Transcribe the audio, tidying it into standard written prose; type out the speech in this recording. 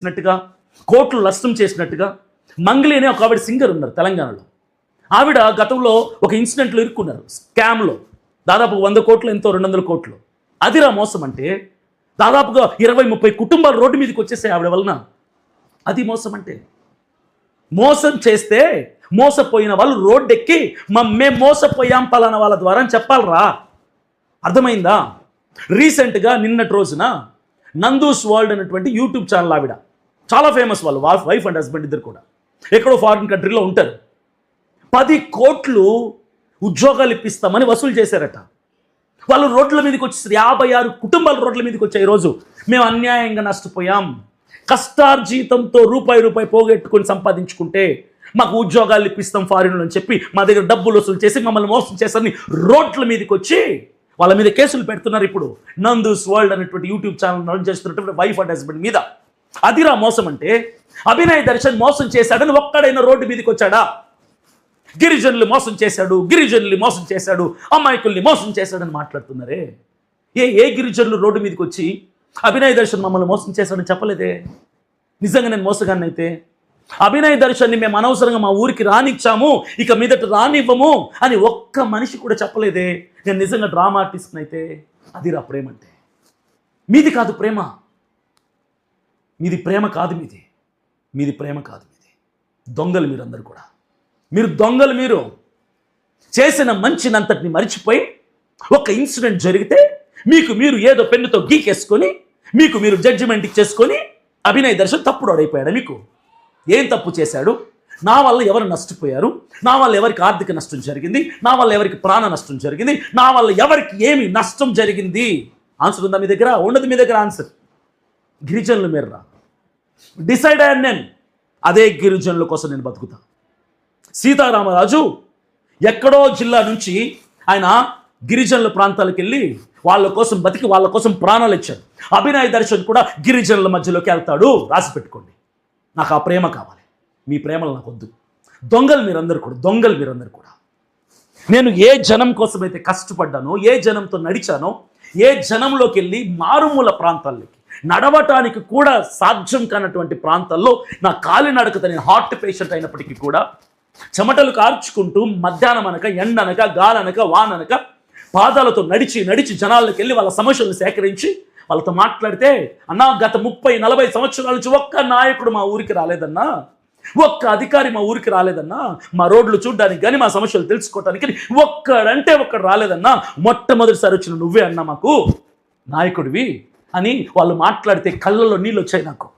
చేసినట్టుగా, కోట్లు నష్టం చేసినట్టుగా. మంగ్లీ అనే ఒక ఆవిడ సింగర్ ఉన్నారు తెలంగాణలో. ఆవిడ గతంలో ఒక ఇన్సిడెంట్లో ఇరుక్కున్నారు, స్కామ్లో. దాదాపు 100 కోట్లు ఎంతో, 200 కోట్లు. అదిరా మోసం అంటే. దాదాపుగా 20-30 కుటుంబాలు రోడ్డు మీదకి వచ్చేసాయి ఆవిడ వలన. అది మోసం అంటే. మోసం చేస్తే మోసపోయిన వాళ్ళు రోడ్డు ఎక్కి మేము మోసపోయాం పలానా వాళ్ళ ద్వారా అని చెప్పాలరా. అర్థమైందా? రీసెంట్గా నిన్నటి రోజున నందూస్ వరల్డ్ అనేటువంటి యూట్యూబ్ ఛానల్ ఆవిడ, చాలా ఫేమస్, వాళ్ళు వైఫ్ అండ్ హస్బెండ్ ఇద్దరు కూడా ఎక్కడో ఫారిన్ కంట్రీలో ఉంటారు. 10 కోట్లు ఉద్యోగాలు ఇప్పిస్తామని వసూలు చేశారట. వాళ్ళు రోడ్ల మీదకి వచ్చేసారు. 56 కుటుంబాలు రోడ్ల మీదకి వచ్చాయి. ఈరోజు మేము అన్యాయంగా నష్టపోయాం, కష్టార్జితంతో రూపాయి పోగొట్టుకొని సంపాదించుకుంటే మాకు ఉద్యోగాలు ఇప్పిస్తాం ఫారిన్లో అని చెప్పి మా దగ్గర డబ్బులు వసూలు చేసి మమ్మల్ని మోసం చేశారని రోడ్ల మీదకి వచ్చి వాళ్ళ మీద కేసులు పెడుతున్నారు. ఇప్పుడు నందూస్ వరల్డ్ అనేటువంటి యూట్యూబ్ ఛానల్ రన్ చేస్తున్నటువంటి వైఫ్ అండ్ హస్బెండ్ మీద. అదిరా మోసం అంటే. అభినయ్ దర్శన్ మోసం చేశాడని ఒక్కడైనా రోడ్డు మీదకి వచ్చాడా? గిరిజనులు మోసం చేశాడు, గిరిజనులు మోసం చేశాడు, అమాయకుల్ని మోసం చేశాడని మాట్లాడుతున్నారే. ఏ గిరిజనులు రోడ్డు మీదకి వచ్చి అభినయ్ దర్శన్ మమ్మల్ని మోసం చేశాడని చెప్పలేదే? నిజంగా నేను మోసగాన్ని అయితే అభినయ్ దర్శన్ని మేము అనవసరంగా మా ఊరికి రానిచ్చాము, ఇక మీదట రానివ్వము అని ఒక్క మనిషి కూడా చెప్పలేదే. నేను నిజంగా డ్రామా ఆర్టిస్ట్ని అయితే అదిరా ప్రేమ అంటే. మీది కాదు ప్రేమ, మీది ప్రేమ కాదు, మీది ప్రేమ కాదు, మీది దొంగలు మీరందరూ కూడా. మీరు దొంగలు. మీరు చేసిన మంచినంతటిని మర్చిపోయి ఒక ఇన్సిడెంట్ జరిగితే మీకు మీరు ఏదో పెన్నుతో గీకేసుకొని మీకు మీరు జడ్జిమెంట్ ఇచ్చేసుకొని అభినయ్ దర్శన్ తప్పుడు అడైపోయాడు. మీకు ఏం తప్పు చేశాడు? నా వల్ల ఎవరు నష్టపోయారు? నా వల్ల ఎవరికి ఆర్థిక నష్టం జరిగింది? నా వల్ల ఎవరికి ప్రాణ నష్టం జరిగింది? నా వల్ల ఎవరికి ఏమి నష్టం జరిగింది? ఆన్సర్ ఉందా మీ దగ్గర? ఉండదు మీ దగ్గర ఆన్సర్. గిరిజనులు మీర్రా, డిసైడ్ అయ్యాను నేను. అదే గిరిజనుల కోసం నేను బతుకుతా. సీతారామరాజు ఎక్కడో జిల్లా నుంచి ఆయన గిరిజనుల ప్రాంతాలకు వెళ్ళి వాళ్ళ కోసం బతికి వాళ్ళ కోసం ప్రాణాలు ఇచ్చాడు. అభినయ్ దర్శన్ కూడా గిరిజనుల మధ్యలోకి వెళ్తాడు. రాసి పెట్టుకోండి. నాకు ఆ ప్రేమ కావాలి. మీ ప్రేమలు నాకు వద్దు. దొంగలు మీరందరూ కూడా, దొంగలు మీరందరూ కూడా. నేను ఏ జనం కోసమైతే కష్టపడ్డానో, ఏ జనంతో నడిచానో, ఏ జనంలోకి వెళ్ళి మారుమూల ప్రాంతాల్లోకి నడవటానికి కూడా సాధ్యం కానటువంటి ప్రాంతాల్లో నా కాలినడకతో, నేను హార్ట్ పేషెంట్ అయినప్పటికీ కూడా చెమటలు కార్చుకుంటూ మధ్యాహ్నం అనక, ఎండనక, గాలనక, వాననక పాదాలతో నడిచి జనాల్లోకి వెళ్ళి వాళ్ళ సమస్యలను సేకరించి వాళ్ళతో మాట్లాడితే, అన్నా గత 30-40 సంవత్సరాల నుంచి ఒక్క నాయకుడు మా ఊరికి రాలేదన్నా, ఒక్క అధికారి మా ఊరికి రాలేదన్నా, మా రోడ్లు చూడడానికి కానీ మా సమస్యలు తెలుసుకోవడానికి ఒక్కడు రాలేదన్నా, మొట్టమొదటిసారి వచ్చిన నువ్వే అన్నా మాకు నాయకుడివి అని వాళ్ళు మాట్లాడితే కళ్ళల్లో నీళ్ళు వచ్చాయి నాకు.